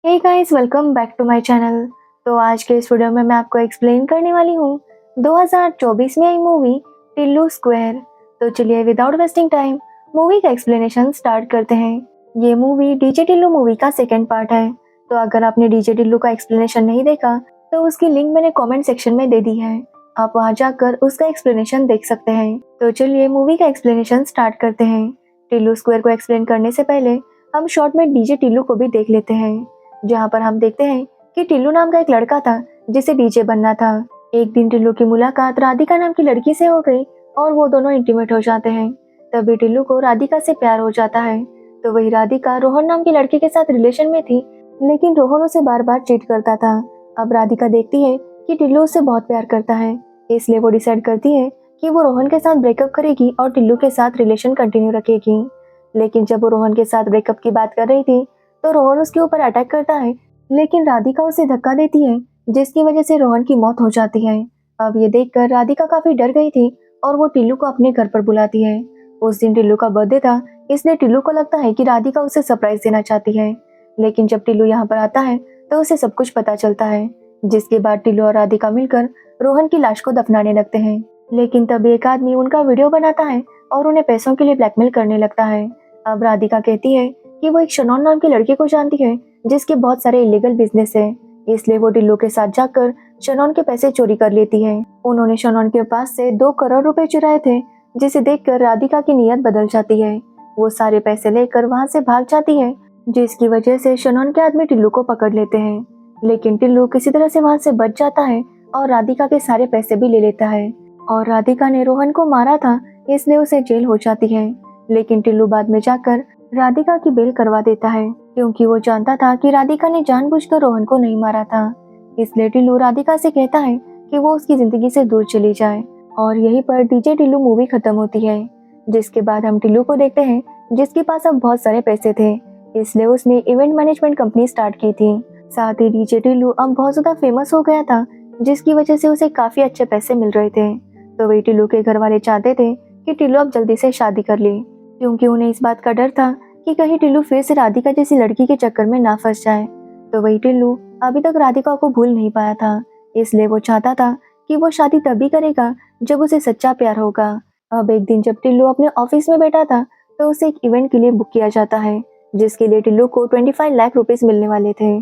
Hey guys, welcome back to my channel. तो आज के इस वीडियो में मैं आपको एक्सप्लेन करने वाली हूँ 2024 में आई मूवी टिल्लू स्क्वायर। तो चलिए विदाउट वेस्टिंग टाइम मूवी का एक्सप्लेनेशन स्टार्ट करते हैं। ये मूवी डीजे टिल्लू मूवी का सेकंड पार्ट है। तो अगर आपने डीजे टिल्लू का एक्सप्लेनेशन नहीं देखा तो उसकी लिंक मैंने कॉमेंट सेक्शन में दे दी है, आप वहाँ जाकर उसका एक्सप्लेनेशन देख सकते हैं। तो चलिए मूवी का एक्सप्लेनेशन स्टार्ट करते हैं। टिल्लू स्क्वायर को एक्सप्लेन करने से पहले हम शॉर्ट में डीजे टिल्लू को भी देख लेते हैं, जहाँ पर हम देखते हैं कि टिल्लू नाम का एक लड़का था जिसे डीजे बनना था। एक दिन टिल्लू की मुलाकात राधिका नाम की लड़की से हो गई और वो दोनों इंटीमेट हो जाते हैं। तभी टिल्लू को राधिका से प्यार हो जाता है। तो वही राधिका रोहन नाम के लड़के के साथ रिलेशन में थी, लेकिन रोहन उसे बार बार चीट करता था। अब राधिका देखती है कि टिल्लू उससे बहुत प्यार करता है, इसलिए वो डिसाइड करती है कि वो रोहन के साथ ब्रेकअप करेगी और टिल्लू के साथ रिलेशन कंटिन्यू रखेगी। लेकिन जब वो रोहन के साथ ब्रेकअप की बात कर रही थी तो रोहन उसके ऊपर अटैक करता है, लेकिन राधिका उसे धक्का देती है, जिसकी वजह से रोहन की मौत हो जाती है। अब ये देखकर राधिका काफी डर गई थी और वो टिल्लू को अपने घर पर बुलाती है। उस दिन टिल्लू का बर्थडे था, इसलिए टिल्लू को लगता है कि राधिका उसे सरप्राइज देना चाहती है। लेकिन जब टिल्लू यहाँ पर आता है तो उसे सब कुछ पता चलता है, जिसके बाद टिल्लू और राधिका मिलकर रोहन की लाश को दफनाने लगते हैं। लेकिन तभी एक आदमी उनका वीडियो बनाता है और उन्हें पैसों के लिए ब्लैकमेल करने लगता है। अब राधिका कहती है कि वो एक शनौन नाम के लड़के को जानती है जिसके बहुत सारे इलीगल बिजनेस है, इसलिए वो टिल्लू के साथ जाकर शनौन के पैसे चोरी कर लेती है। उन्होंने शनौन के पास से 2 करोड़ रुपए चुराए थे, जिसे देखकर राधिका की नीयत बदल जाती है। वो सारे पैसे लेकर वहां से भाग जाती है, जिसकी वजह से शनौन के आदमी टिल्लू को पकड़ लेते हैं। लेकिन टिल्लू किसी तरह से वहां से बच जाता है और राधिका के सारे पैसे भी ले लेता है। और राधिका ने रोहन को मारा था, इसलिए उसे जेल हो जाती है। लेकिन टिल्लू बाद में जाकर राधिका की बेल करवा देता है, क्योंकि वो जानता था कि राधिका ने जानबूझकर रोहन को नहीं मारा था। इसलिए टिल्लू राधिका से कहता है कि वो उसकी जिंदगी से दूर चली जाए। और यहीं पर डीजे टिल्लू मूवी खत्म होती है। जिसके बाद हम टिल्लू को देखते हैं, जिसके पास अब बहुत सारे पैसे थे, इसलिए उसने इवेंट मैनेजमेंट कंपनी स्टार्ट की थी। साथ ही डीजे टिल्लू अब बहुत ज्यादा फेमस हो गया था, जिसकी वजह से उसे काफी अच्छे पैसे मिल रहे थे। तो वही टिल्लू के घर वाले चाहते थे कि टिल्लू अब जल्दी से शादी कर ले, क्योंकि उन्हें इस बात का डर था कि कहीं टिल्लू फिर से राधिका जैसी लड़की के चक्कर में ना फंस जाए। तो वही टिल्लू अभी तक राधिका को भूल नहीं पाया था, इसलिए वो चाहता था कि वो शादी तभी करेगा जब उसे सच्चा प्यार होगा। अब एक दिन जब टिल्लू अपने ऑफिस में बैठा था तो उसे एक इवेंट के लिए बुक किया जाता है, जिसके लिए टिल्लू को 25 लाख रुपीज मिलने वाले थे।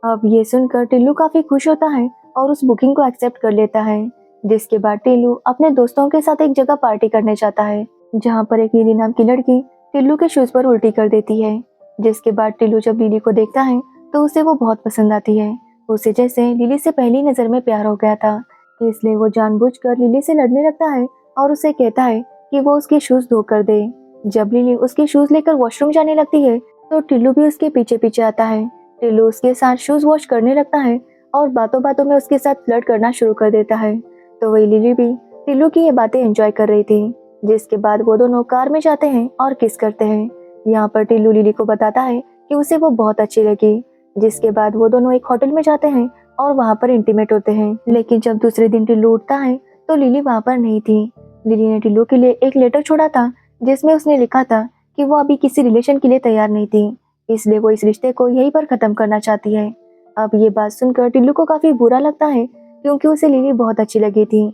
अब ये सुनकर टिल्लू काफी खुश होता है और उस बुकिंग को एक्सेप्ट कर लेता है। जिसके बाद टिल्लू अपने दोस्तों के साथ एक जगह पार्टी करने जाता है, जहाँ पर एक लिली नाम की लड़की टिल्लू के शूज पर उल्टी कर देती है। जिसके बाद टिल्लू जब लिली को देखता है तो उसे वो बहुत पसंद आती है। उसे जैसे लिली से पहली नजर में प्यार हो गया था, इसलिए वो जानबूझकर लिली से लड़ने लगता है और उसे कहता है कि वो उसके शूज धो कर दे। जब लिली उसके शूज लेकर वॉशरूम जाने लगती है तो टिल्लू भी उसके पीछे पीछे आता है। टिल्लू उसके साथ शूज वॉश करने लगता है और बातों बातों में उसके साथ फ्लर्ट करना शुरू कर देता है। तो वही लिली भी टिल्लू की ये बातें एंजॉय कर रही थी। जिसके बाद वो दोनों कार में जाते हैं और किस करते हैं। यहाँ पर टिल्लू लिली को बताता है कि उसे वो बहुत अच्छी लगी। जिसके बाद वो दोनों एक होटल में जाते हैं और वहाँ पर इंटीमेट होते हैं। लेकिन जब दूसरे दिन टिल्लू उठता है तो लिली वहाँ पर नहीं थी। लिली ने टिल्लू के लिए एक लेटर छोड़ा था, जिसमें उसने लिखा था कि वो अभी किसी रिलेशन के लिए तैयार नहीं थी, इसलिए वो इस रिश्ते को यहीं पर खत्म करना चाहती है। अब ये बात सुनकर टिल्लू को काफी बुरा लगता है, क्योंकि उसे लिली बहुत अच्छी लगी थी।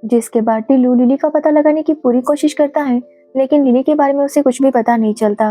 जिसके बाद टिल्लू लिली का पता लगाने की पूरी कोशिश करता है, लेकिन लिली के बारे में उसे कुछ भी पता नहीं चलता।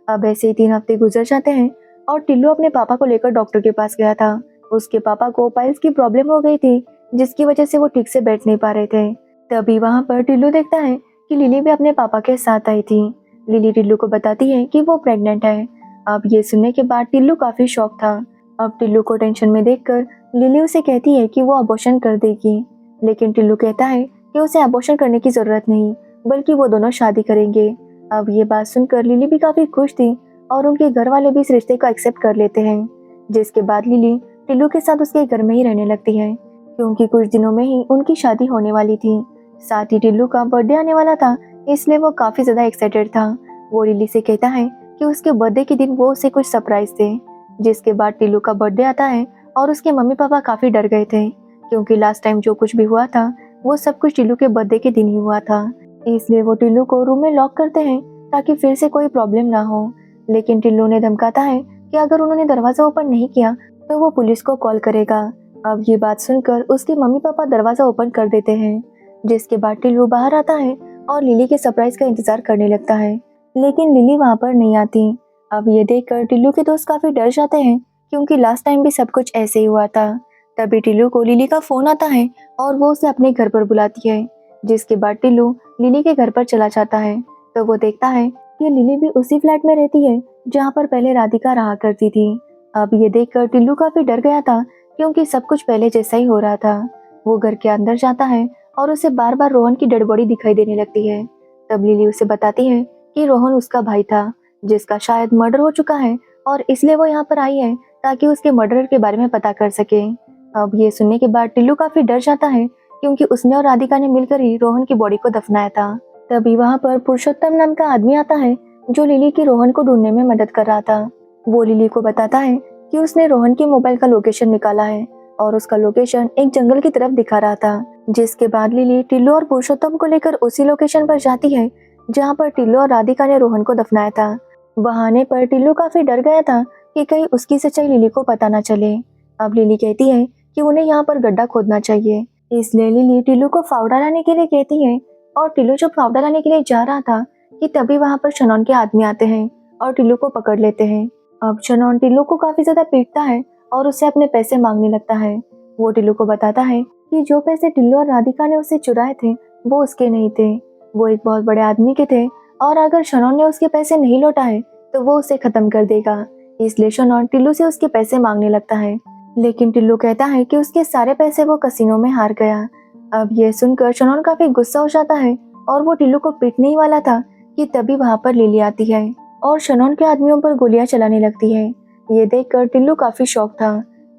अब ऐसे ही 3 हफ्ते गुजर जाते हैं और टिल्लू अपने पापा को लेकर डॉक्टर के पास गया था। उसके पापा को पाइल्स की प्रॉब्लम हो गई थी, जिसकी वजह से वो ठीक से बैठ नहीं पा रहे थे। तभी वहाँ पर टिल्लू देखता है कि लिली भी अपने पापा के साथ आई थी। लिली टिल्लू को बताती है कि वो प्रेग्नेंट है। अब ये सुनने के बाद टिल्लू काफी शॉक था। अब टिल्लू को टेंशन में देखकर लिली उसे कहती है कि वो अबॉर्शन कर देगी, लेकिन टिल्लू कहता है कि उसे अबॉर्शन करने की जरूरत नहीं, बल्कि वो दोनों शादी करेंगे। अब ये बात सुनकर लिली भी काफी खुश थी और उनके घर वाले भी इस रिश्ते को एक्सेप्ट कर लेते हैं। जिसके बाद लिली टिल्लू के साथ उसके घर में ही रहने लगती है, क्योंकि कुछ दिनों में ही उनकी शादी होने वाली थी। साथ ही टिल्लू का बर्थडे आने वाला था, इसलिए वो काफी ज्यादा एक्साइटेड था। वो लिली से कहता है कि उसके बर्थडे के दिन वो उसे कुछ सरप्राइज दे। जिसके बाद टिल्लू का बर्थडे आता है और उसके मम्मी पापा काफी डर गए थे, क्योंकि लास्ट टाइम जो कुछ भी हुआ था वो सब कुछ टिल्लू के बर्थडे के दिन ही हुआ था। इसलिए वो टिल्लू को रूम में लॉक करते हैं ताकि फिर से कोई प्रॉब्लम ना हो। लेकिन टिल्लू ने धमकाता है कि अगर उन्होंने दरवाज़ा ओपन नहीं किया तो वो पुलिस को कॉल करेगा। अब ये बात सुनकर उसके मम्मी पापा दरवाज़ा ओपन कर देते हैं, जिसके बाद टिल्लू बाहर आता है और लिली के सरप्राइज का इंतजार करने लगता है, लेकिन लिली वहाँ पर नहीं आती। अब ये देखकर टिल्लू के दोस्त काफ़ी डर जाते हैं, क्योंकि लास्ट टाइम भी सब कुछ ऐसे ही हुआ था। तभी टिल्लू को लिली का फ़ोन आता है और वो उसे अपने घर पर बुलाती है, जिसके बाद टिल्लू लिली के घर पर चला जाता है। तो वो देखता है कि लिली भी उसी फ्लैट में रहती है जहाँ पर पहले राधिका रहा करती थी। अब ये देखकर टिल्लू काफ़ी डर गया था, क्योंकि सब कुछ पहले जैसा ही हो रहा था। वो घर के अंदर जाता है और उसे बार बार रोहन की डेड बॉडी दिखाई देने लगती है। तब लिली उसे बताती है कि रोहन उसका भाई था, जिसका शायद मर्डर हो चुका है और इसलिए वो यहाँ पर आई है ताकि उसके मर्डरर के बारे में पता कर सके। अब ये सुनने के बाद टिल्लू काफी डर जाता है, क्योंकि उसने और राधिका ने मिलकर ही रोहन की बॉडी को दफनाया था। तभी वहाँ पर पुरुषोत्तम नाम का आदमी आता है, जो लिली की रोहन को ढूंढने में मदद कर रहा था। वो लिली को बताता है कि उसने रोहन के मोबाइल का लोकेशन निकाला है और उसका लोकेशन एक जंगल की तरफ दिखा रहा था। जिसके बाद लिली टिल्लू और पुरुषोत्तम को लेकर उसी लोकेशन पर जाती है जहाँ पर टिल्लू और राधिका ने रोहन को दफनाया था। वहाँ आने पर टिल्लू काफी डर गया था कि कहीं उसकी सच्चाई लिली को पता न चले। अब लिली कहती है कि उन्हें यहाँ पर गड्ढा खोदना चाहिए, इसलिए लिली टिल्लू को फावड़ा लाने के लिए कहती है। और टिल्लू जब फावड़ा लाने के लिए जा रहा था कि तभी वहाँ पर शनौन के आदमी आते हैं और टिल्लू को पकड़ लेते हैं। अब शनौन टिल्लू को काफी ज्यादा पीटता है और उससे अपने पैसे मांगने लगता है। वो टिल्लू को बताता है कि जो पैसे टिल्लू और राधिका ने उससे चुराए थे वो उसके नहीं थे, वो एक बहुत बड़े आदमी के थे, और अगर शनौन ने उसके पैसे नहीं लौटाए तो वो उसे खत्म कर देगा। इसलिए शनौन टिल्लू से उसके पैसे मांगने लगता है, लेकिन टिल्लू कहता है कि उसके सारे पैसे वो कसिनो में हार गया। अब ये सुनकर शनौन काफी गुस्सा हो जाता है और वो टिल्लू को पीटने ही वाला था कि तभी वहाँ पर लिली आती है और शनौन के आदमियों पर गोलियां चलाने लगती है। ये देखकर टिल्लू काफी शॉक था।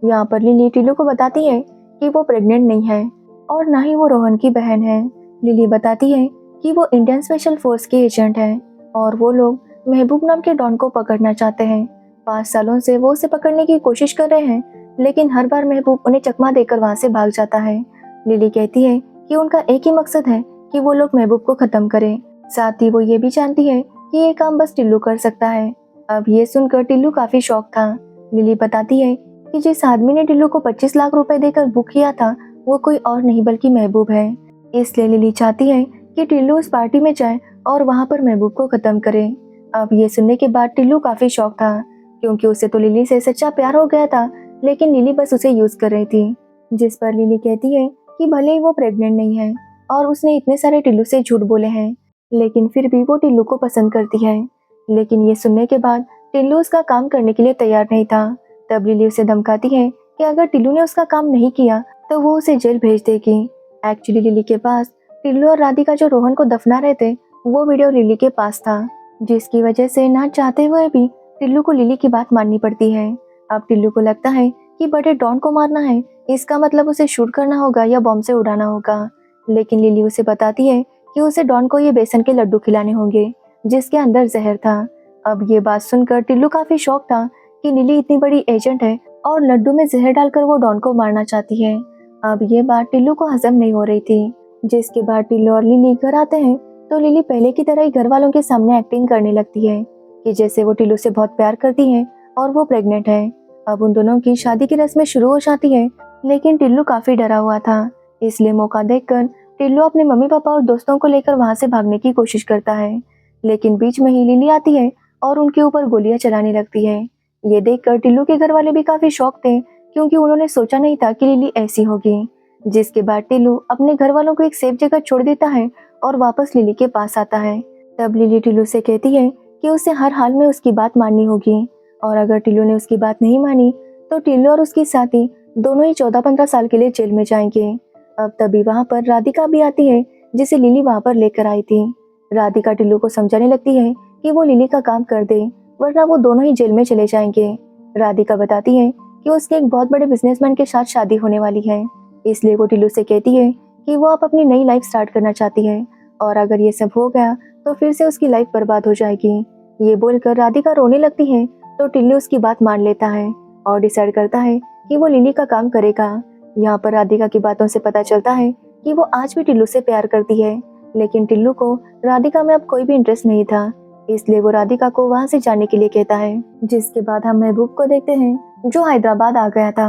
यहाँ पर लिली टिल्लू को बताती है कि वो प्रेग्नेंट नहीं है और ना ही वो रोहन की बहन है। लिली बताती है कि वो इंडियन स्पेशल फोर्स के एजेंट है और वो लोग महबूब नाम के डॉन को पकड़ना चाहते हैं। 5 सालों से वो उसे पकड़ने की कोशिश कर रहे हैं, लेकिन हर बार महबूब उन्हें चकमा देकर वहाँ से भाग जाता है। लिली कहती है कि उनका एक ही मकसद है कि वो लोग महबूब को खत्म करें। साथ ही वो ये भी जानती है कि ये काम बस टिल्लू कर सकता है। अब ये सुनकर टिल्लू काफी शॉक था। लिली बताती है कि जिस आदमी ने टिल्लू को 25 लाख रुपए देकर बुक किया था वो कोई और नहीं बल्कि महबूब है। इसलिए लिली चाहती है कि टिल्लू उस पार्टी में जाए और वहाँ पर महबूब को खत्म करे। अब ये सुनने के बाद टिल्लू काफी शॉक था, क्योंकि उसे तो लिली से सच्चा प्यार हो गया था, लेकिन लिली बस उसे यूज कर रही थी। जिस पर लिली कहती है कि भले ही वो प्रेग्नेंट नहीं है और उसने इतने सारे टिल्लू से झूठ बोले हैं, लेकिन फिर भी वो टिल्लू को पसंद करती है। लेकिन ये सुनने के बाद टिल्लू उसका काम करने के लिए तैयार नहीं था। तब लिली उसे धमकाती है कि अगर टिल्लू ने उसका काम नहीं किया तो वो उसे जेल भेज देगी। एक्चुअली लिली के पास टिल्लू और राधिका जो रोहन को दफना रहे थे वो वीडियो लिली के पास था, जिसकी वजह से ना चाहते हुए भी टिल्लू को लिली की बात माननी पड़ती है। अब टिल्लू को लगता है कि बड़े डॉन को मारना है, इसका मतलब उसे शूट करना होगा या बॉम्ब से उड़ाना होगा। लेकिन लिली उसे बताती है कि उसे डॉन को ये बेसन के लड्डू खिलाने होंगे जिसके अंदर जहर था। अब ये बात सुनकर टिल्लू काफी शॉक था कि लिली इतनी बड़ी एजेंट है और लड्डू में जहर डालकर वो डॉन को मारना चाहती है। अब ये बात टिल्लू को हजम नहीं हो रही थी। जिसके बाद टिल्लू और लिली घर आते हैं तो लिली पहले की तरह ही घर वालों के सामने एक्टिंग करने लगती है कि जैसे वो टिल्लू से बहुत प्यार करती है और वो प्रेग्नेंट है। अब उन दोनों की शादी की रस्में शुरू हो जाती है, लेकिन टिल्लू काफी डरा हुआ था, इसलिए मौका देखकर टिल्लू अपने मम्मी पापा और दोस्तों को लेकर वहां से भागने की कोशिश करता है। लेकिन बीच में ही लिली आती है और उनके ऊपर गोलियां चलाने लगती है। ये देखकर टिल्लू के घर वाले भी काफी शॉक थे, क्योंकि उन्होंने सोचा नहीं था कि लिली ऐसी होगी। जिसके बाद टिल्लू अपने घर वालों को एक सेफ जगह छोड़ देता है और वापस लिली के पास आता है। तब लिली टिल्लू से कहती है कि उसे हर हाल में उसकी बात माननी होगी, और अगर टिल्लू ने उसकी बात नहीं मानी तो टिल्लू और उसकी साथी दोनों ही 14-15 साल के लिए जेल में जाएंगे। अब तभी वहाँ पर राधिका भी आती है, जिसे लिली वहाँ पर लेकर आई थी। राधिका टिल्लू को समझाने लगती है कि वो लिली का काम कर दे, वरना वो दोनों ही जेल में चले जाएंगे। राधिका बताती है कि उसके एक बहुत बड़े बिजनेसमैन के साथ शादी होने वाली है, इसलिए वो टिल्लू से कहती है कि वो अब अपनी नई लाइफ स्टार्ट करना चाहती है, और अगर ये सब हो गया तो फिर से उसकी लाइफ बर्बाद हो जाएगी। ये बोलकर राधिका रोने लगती है, तो टिल्लू उसकी बात मान लेता है और डिसाइड करता है कि वो लिली का काम करेगा। यहाँ पर राधिका की बातों से पता चलता है कि वो आज भी टिल्लू से प्यार करती है, लेकिन टिल्लू को राधिका में अब कोई भी इंटरेस्ट नहीं था, इसलिए वो राधिका को वहाँ से जाने के लिए कहता है। जिसके बाद हम महबूब को देखते हैं जो हैदराबाद आ गया था।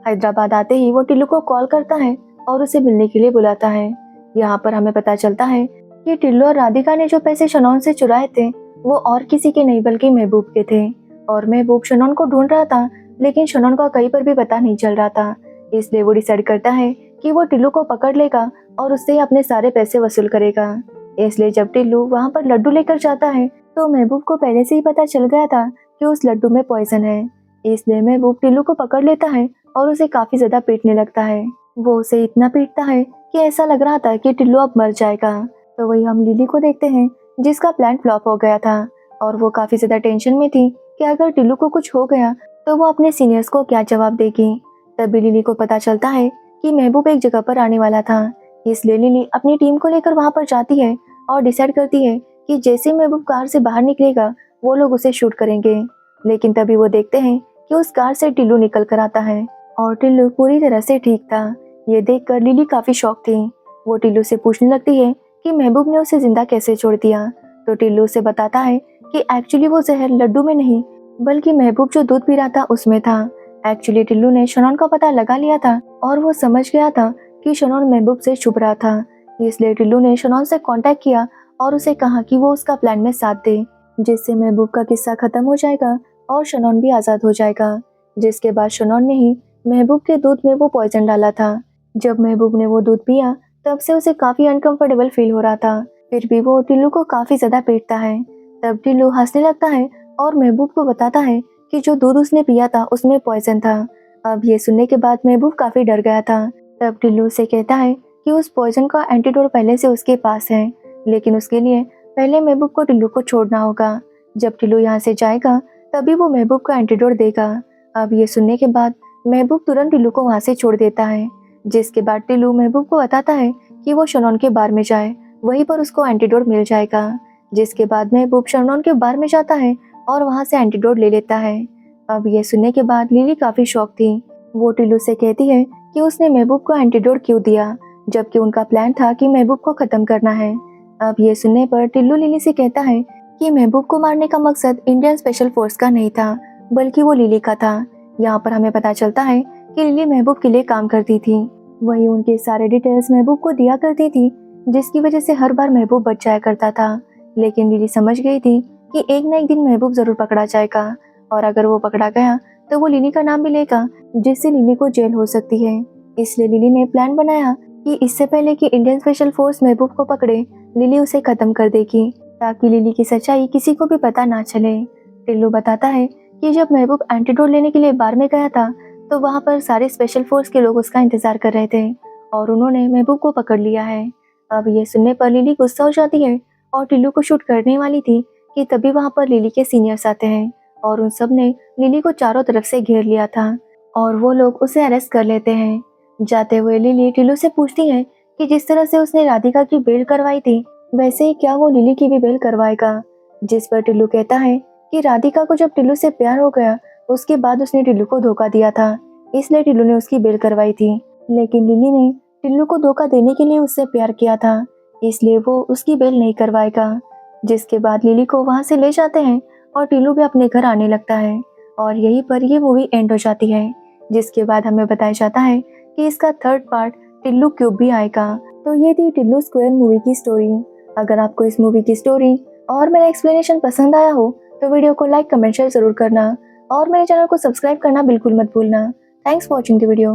हैदराबाद आते ही वो टिल्लू को कॉल करता है और उसे मिलने के लिए बुलाता है। यहाँ पर हमें पता चलता है कि टिल्लू और राधिका ने जो पैसे शनौन से चुराए थे वो और किसी के नहीं बल्कि महबूब के थे, और महबूब शनौन को ढूंढ रहा था, लेकिन शनौन का कहीं पर भी पता नहीं चल रहा था। इसलिए वो डिसाइड करता है कि वो टिल्लू को पकड़ लेगा और उससे अपने सारे पैसे वसूल करेगा। इसलिए जब टिल्लू वहाँ पर लड्डू लेकर जाता है तो महबूब को पहले से ही पता चल गया था कि उस लड्डू में पॉइजन है। इसलिए महबूब टिल्लू को पकड़ लेता है और उसे काफी ज्यादा पीटने लगता है। वो उसे इतना पीटता है कि ऐसा लग रहा था कि टिल्लू अब मर जाएगा। तो वही हम लिली को देखते हैं जिसका प्लान फ्लॉप हो गया था और वो काफी ज्यादा टेंशन में थी कि अगर टिल्लू को कुछ हो गया तो वो अपने सीनियर्स को क्या जवाब देगी। तभी लिली को पता चलता है कि महबूब एक जगह पर आने वाला था। इसलिए लिली अपनी टीम को लेकर वहां पर जाती है और डिसाइड करती है कि जैसे महबूब कार से बाहर निकलेगा वो लोग उसे शूट करेंगे। लेकिन तभी वो देखते हैं कि उस कार से टिल्लू निकल कर आता है और टिल्लू पूरी तरह से ठीक था। ये देखकर लिली काफी शॉक थी। वो टिल्लू से पूछने लगती है कि महबूब ने उसे जिंदा कैसे छोड़ दिया। तो टिल्लू उसे बताता है कि एक्चुअली वो जहर लड्डू में नहीं बल्कि महबूब जो दूध पी रहा था उसमें था। एक्चुअली टिल्लू ने शनौन का पता लगा लिया था और वो समझ गया था कि शनौन महबूब से छुप रहा था। इसलिए टिल्लू ने शनौन से कांटेक्ट किया और उसे कहा कि वो उसका प्लान में साथ दे, जिससे महबूब का किस्सा खत्म हो जाएगा और शनौन भी आजाद हो जाएगा। जिसके बाद शनौन ने ही महबूब के दूध में वो पॉइजन डाला था। जब महबूब ने वो दूध पिया तब से उसे काफी अनकंफर्टेबल फील हो रहा था। फिर भी वो टिल्लू को काफी ज्यादा पीटता है। तब टिल्लू हंसने लगता है और महबूब को बताता है कि जो दूध उसने पिया था उसमें पॉइजन था। अब ये सुनने के बाद महबूब काफी डर गया था। तब टिल्लू से कहता है कि उस पॉइजन का एंटीडोट पहले से उसके पास है, लेकिन उसके लिए पहले महबूब को टिल्लू को छोड़ना होगा। जब टिल्लू यहाँ से जाएगा तभी वो महबूब का एंटीडोट देगा। अब ये सुनने के बाद महबूब तुरंत टिल्लू को वहाँ से छोड़ देता है। जिसके बाद टिल्लू महबूब को बताता है कि वो शनौन के बार में जाए, वहीं पर उसको एंटीडोट मिल जाएगा। जिसके बाद महबूब शनौन के बार में जाता है और वहाँ से एंटीडोट ले लेता है। अब ये सुनने के बाद लिली काफी शॉक थी। वो टिल्लू से कहती है कि उसने महबूब को एंटीडोट क्यों दिया, जबकि उनका प्लान था कि महबूब को खत्म करना है। अब ये सुनने पर टिल्लू लिली से कहता है कि महबूब को मारने का मकसद इंडियन स्पेशल फोर्स का नहीं था बल्कि वो लिली का था। यहाँ पर हमें पता चलता है कि लिली महबूब के लिए काम करती थी। वही उनके सारे डिटेल्स महबूब को दिया करती थी, जिसकी वजह से हर बार महबूब बच जाया करता था। लेकिन लिली समझ गई थी कि एक न एक दिन महबूब जरूर पकड़ा जाएगा, और अगर वो पकड़ा गया तो वो लिली का नाम भी लेगा, जिससे लिली को जेल हो सकती है। इसलिए लिली ने प्लान बनाया कि इससे पहले कि इंडियन स्पेशल फोर्स महबूब को पकड़े, लिली उसे खत्म कर देगी ताकि लिली की सच्चाई किसी को भी पता ना चले। टिल्लू बताता है कि जब महबूब एंटीडोट लेने के लिए बार में गया था तो वहाँ पर सारे स्पेशल फोर्स के लोग उसका इंतजार कर रहे थे और उन्होंने महबूब को पकड़ लिया है। अब ये सुनने पर लिली गुस्सा हो जाती है और टिल्लू को शूट करने वाली थी कि तभी वहाँ पर लिली के सीनियर्स आते हैं और उन सब ने लिली को चारों तरफ से घेर लिया था और वो लोग उसे अरेस्ट कर लेते हैं। जाते हुए लिली टिल्लू से पूछती है कि जिस तरह से उसने राधिका की बेल करवाई थी वैसे ही क्या वो लिली की भी बेल करवाएगा। जिस पर टिल्लू कहता है कि राधिका को जब टिल्लू से प्यार हो गया उसके बाद उसने टिल्लू को धोखा दिया था, इसलिए टिल्लू ने उसकी बेल करवाई थी। लेकिन लिली ने टिल्लू को धोखा देने के लिए उससे प्यार किया था, इसलिए वो उसकी बेल नहीं करवाएगा। जिसके बाद लिली को वहां से ले जाते हैं और टिल्लू भी अपने घर आने लगता है और यहीं पर ये मूवी एंड हो जाती है। जिसके बाद हमें बताया जाता है कि इसका थर्ड पार्ट टिल्लू क्यूब भी आएगा। तो ये थी टिल्लू स्क्वायर मूवी की स्टोरी। अगर आपको इस मूवी की स्टोरी और मेरा एक्सप्लेनेशन पसंद आया हो तो वीडियो को लाइक कमेंट शेयर जरूर करना और मेरे चैनल को सब्सक्राइब करना बिल्कुल मत भूलना। Thanks for watching the video.